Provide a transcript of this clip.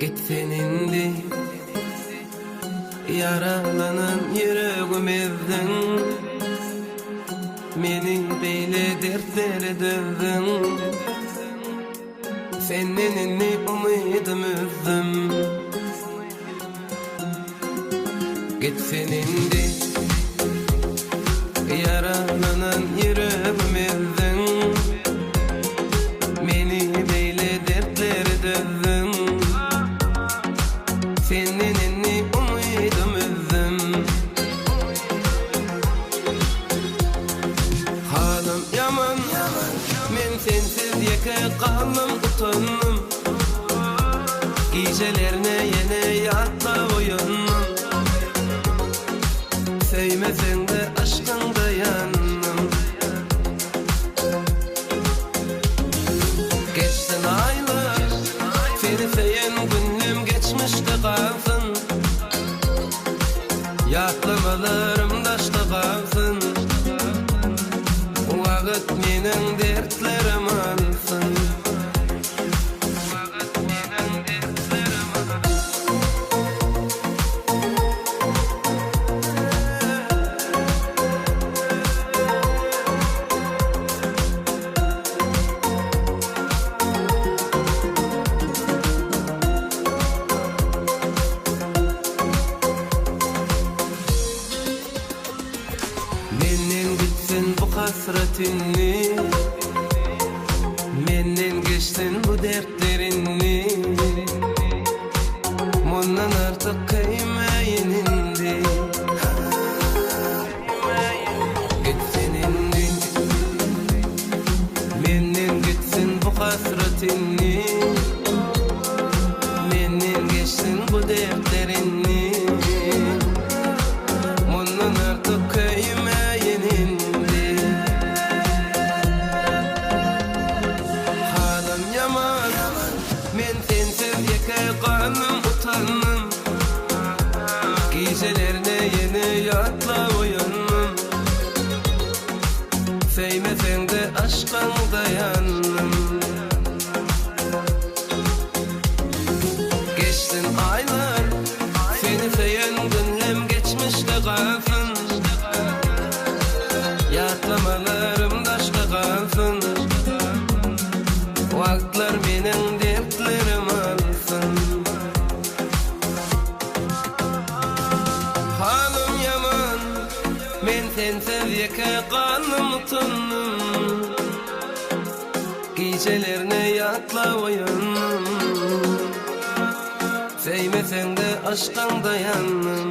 Gitsen indi yaralanan yüreğimizden, meni beyle dertlere dövdün. Senin ne umidim üzdüm. Gitsen indi yaralanan yüreğimizden, meni beyle dertlere dövdün. Senin ne umidim üzdüm. Halim yaman, men sensiz yeke kaldım utandım. Gecelerine yine yatta uyandım. Sevmesen de aşkında yandım. Geçsin aylar, seni seyen günüm geçmişte kalsın. Yaklamalarım daşta kalsın. Vakit menin dertlerim alsın. Menden gitsin bu hasretini, menden geçsin bu dertlerini. Bundan artık kıymayın indi. Gitsin indi, menden gitsin bu hasretini, menden geçsin bu dertlerini. Bundan artık kıymayın indi. Halim yaman, men sensiz yeke kaldım utandım. Gecelerine yeni yatla uyandım. Sevmesen de aşkında yandım. Geçtin aylar, seni seyen günüm geçmişte kalsın. Yatlamalarım daşta kalsın. Vaktler benim dertlerim alsın. Halim yaman, men sensiz yeke kaldım utandım. Gecelerine yatla uyandım. Sevmesen de aşktan dayandım.